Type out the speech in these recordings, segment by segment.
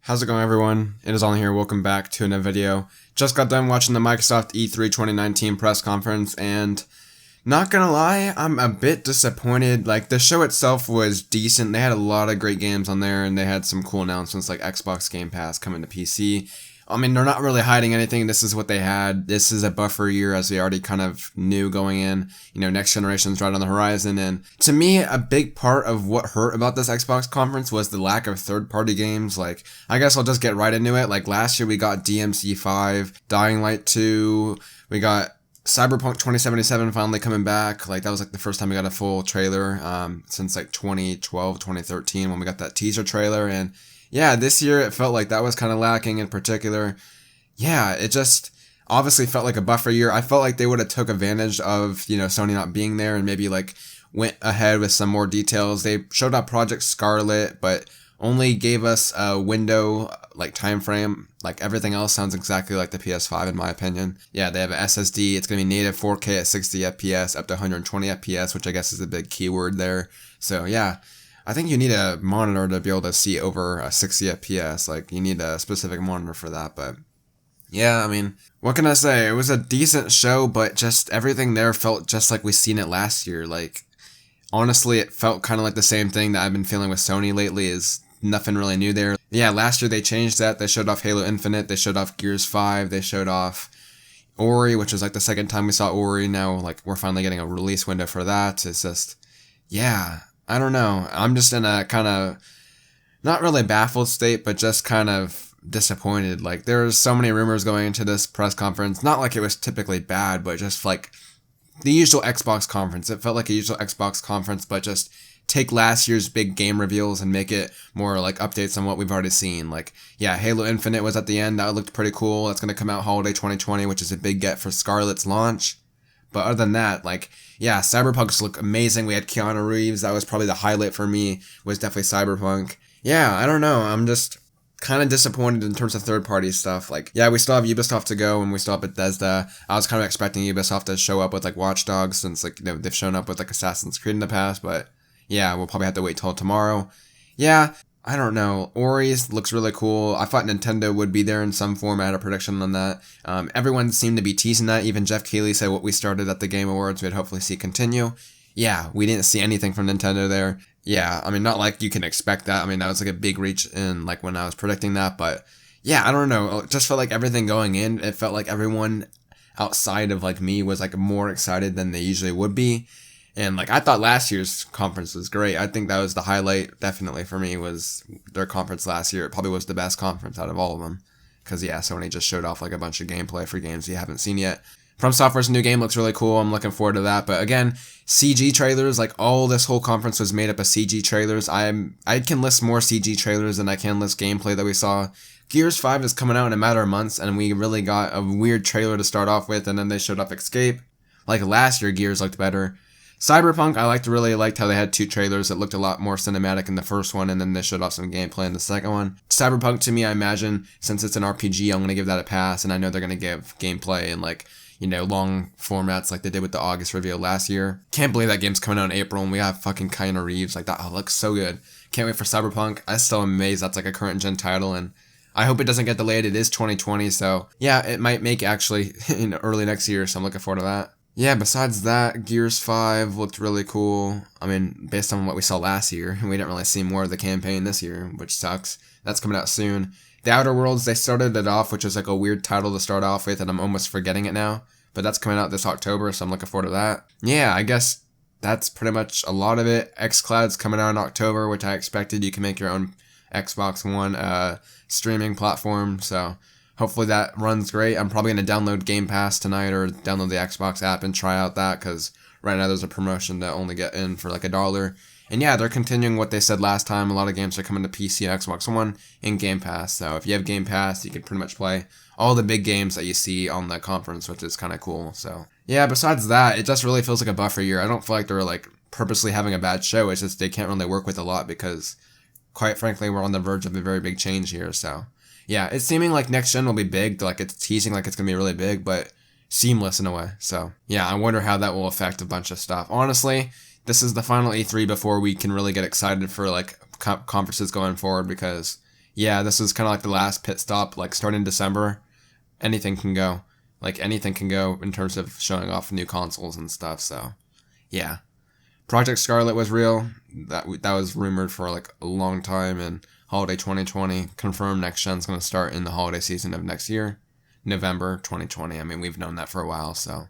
How's it going, everyone? It is Ollie here. Welcome back to another video. Just got done watching the Microsoft E3 2019 press conference, and not gonna lie, I'm a bit disappointed. Like, the show itself was decent. They had a lot of great games on there, and they had some cool announcements like Xbox Game Pass coming to PC. I mean, they're not really hiding anything. This is what they had. This is a buffer year, as we already kind of knew going in. You know, next generation's right on the horizon. And to me, a big part of what hurt about this Xbox conference was the lack of third-party games. Like, I guess I'll just get right into it. Like, last year we got DMC 5, Dying Light 2, we got Cyberpunk 2077 finally coming back. Like, that was like the first time we got a full trailer since like 2012, 2013 when we got that teaser trailer. And yeah, this year it felt like that was kind of lacking in particular. Yeah, it just obviously felt like a buffer year. I felt like they would have took advantage of, you know, Sony not being there and maybe like went ahead with some more details. They showed up Project Scarlet, but only gave us a window, like, time frame. Like, everything else sounds exactly like the PS5 in my opinion. Yeah, they have an SSD. It's going to be native 4K at 60 FPS up to 120 FPS, which I guess is a big keyword there. So yeah, I think you need a monitor to be able to see over a 60 FPS. Like, you need a specific monitor for that. But yeah, I mean, what can I say? It was a decent show, but just everything there felt just like we seen it last year. Like, honestly, it felt kind of like the same thing that I've been feeling with Sony lately. Is nothing really new there. Yeah, last year they changed that. They showed off Halo Infinite. They showed off Gears 5. They showed off Ori, which was like the second time we saw Ori. Now, like, we're finally getting a release window for that. It's just, yeah, I don't know. I'm just in a kind of, not really baffled state, but just kind of disappointed. Like, there's so many rumors going into this press conference. Not like it was typically bad, but just like the usual Xbox conference. It felt like a usual Xbox conference, but just take last year's big game reveals and make it more like updates on what we've already seen. Like, yeah, Halo Infinite was at the end. That looked pretty cool. That's going to come out holiday 2020, which is a big get for Scarlet's launch. But other than that, like, yeah, Cyberpunk's look amazing. We had Keanu Reeves. That was probably the highlight for me, was definitely Cyberpunk. Yeah, I don't know. I'm just kind of disappointed in terms of third-party stuff. Like, yeah, we still have Ubisoft to go, and we still have Bethesda. I was kind of expecting Ubisoft to show up with, like, Watch Dogs, since, like, they've shown up with, like, Assassin's Creed in the past, but yeah, we'll probably have to wait till tomorrow. Yeah, I don't know. Ori looks really cool. I thought Nintendo would be there in some form. I had a prediction on that. Everyone seemed to be teasing that. Even Jeff Keighley said what we started at the Game Awards we'd hopefully see continue. Yeah, we didn't see anything from Nintendo there. Yeah, I mean, not like you can expect that. I mean, that was like a big reach in, like, when I was predicting that. But yeah, I don't know. It just felt like everything going in, it felt like everyone outside of, like, me was, like, more excited than they usually would be. And, like, I thought last year's conference was great. I think that was the highlight, definitely, for me, was their conference last year. It probably was the best conference out of all of them. Because, yeah, Sony just showed off, like, a bunch of gameplay for games you haven't seen yet. From Software's new game looks really cool. I'm looking forward to that. But, again, CG trailers, like, all this whole conference was made up of CG trailers. I can list more CG trailers than I can list gameplay that we saw. Gears 5 is coming out in a matter of months, and we really got a weird trailer to start off with, and then they showed off Escape. Like, last year, Gears looked better. Cyberpunk, I really liked how they had two trailers that looked a lot more cinematic in the first one, and then they showed off some gameplay in the second one. Cyberpunk, to me, I imagine, since it's an RPG, I'm going to give that a pass, and I know they're going to give gameplay in, like, you know, long formats like they did with the August reveal last year. Can't believe that game's coming out in April, and we have fucking Keanu Reeves. Like, that looks so good. Can't wait for Cyberpunk. I'm still amazed that's, like, a current-gen title, and I hope it doesn't get delayed. It is 2020, so yeah, it might make actually in early next year, so I'm looking forward to that. Yeah, besides that, Gears 5 looked really cool. I mean, based on what we saw last year, we didn't really see more of the campaign this year, which sucks. That's coming out soon. The Outer Worlds, they started it off, which was like a weird title to start off with, and I'm almost forgetting it now. But that's coming out this October, so I'm looking forward to that. Yeah, I guess that's pretty much a lot of it. xCloud's coming out in October, which I expected. You can make your own Xbox One streaming platform, so hopefully that runs great. I'm probably going to download Game Pass tonight or download the Xbox app and try out that, because right now there's a promotion to only get in for like $1. And yeah, they're continuing what they said last time. A lot of games are coming to PC and Xbox One in Game Pass. So if you have Game Pass, you can pretty much play all the big games that you see on the conference, which is kind of cool. So yeah, besides that, it just really feels like a buffer year. I don't feel like they're like purposely having a bad show. It's just they can't really work with a lot because, quite frankly, we're on the verge of a very big change here. So yeah, it's seeming like next gen will be big. Like, it's teasing like it's going to be really big, but seamless in a way. So yeah, I wonder how that will affect a bunch of stuff. Honestly, this is the final E3 before we can really get excited for like conferences going forward, because yeah, this is kind of like the last pit stop, like starting December. Anything can go. Like, anything can go in terms of showing off new consoles and stuff, so, yeah. Project Scarlet was real. That was rumored for, like, a long time, and holiday 2020, confirmed next gen's going to start in the holiday season of next year, November 2020. I mean, we've known that for a while, so,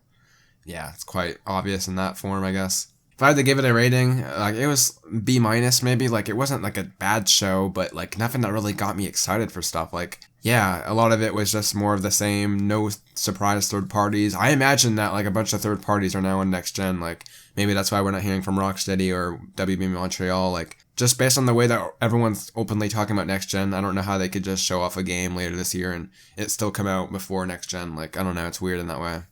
yeah, it's quite obvious in that form, I guess. If I had to give it a rating, like, it was B- maybe. Like, it wasn't like a bad show, but like nothing that really got me excited for stuff. Like, yeah, a lot of it was just more of the same. No surprise third parties. I imagine that like a bunch of third parties are now in next gen. Like, maybe that's why we're not hearing from Rocksteady or WB Montreal. Like, just based on the way that everyone's openly talking about next gen, I don't know how they could just show off a game later this year and it still come out before next gen. Like, I don't know. It's weird in that way.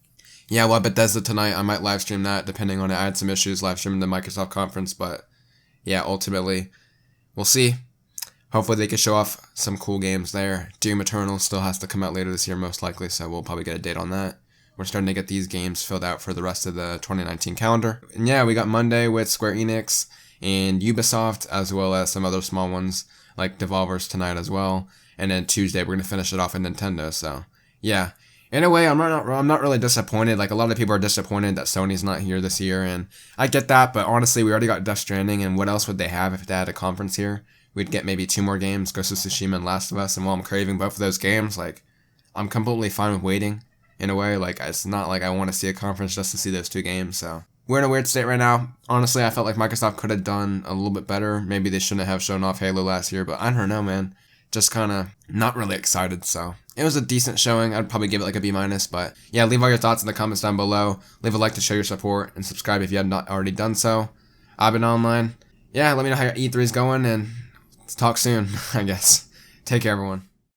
Yeah, well, Bethesda tonight, I might live stream that, depending on it. I had some issues live streaming the Microsoft conference, but yeah, ultimately, we'll see. Hopefully they can show off some cool games there. Doom Eternal still has to come out later this year, most likely, so we'll probably get a date on that. We're starting to get these games filled out for the rest of the 2019 calendar. And yeah, we got Monday with Square Enix and Ubisoft, as well as some other small ones, like Devolver's tonight as well. And then Tuesday, we're going to finish it off with Nintendo, so yeah. In a way, I'm not really disappointed. Like, a lot of people are disappointed that Sony's not here this year, and I get that, but honestly, we already got Death Stranding, and what else would they have if they had a conference here? We'd get maybe 2 more games, Ghost of Tsushima and Last of Us, and while I'm craving both of those games, like, I'm completely fine with waiting, in a way. Like, it's not like I want to see a conference just to see those 2 games, so. We're in a weird state right now. Honestly, I felt like Microsoft could have done a little bit better. Maybe they shouldn't have shown off Halo last year, but I don't know, man. Just kind of not really excited, so. It was a decent showing. I'd probably give it like a B-, but yeah, leave all your thoughts in the comments down below. Leave a like to show your support, and subscribe if you have not already done so. I've been online. Yeah, let me know how your E3 is going, and let's talk soon, I guess. Take care, everyone.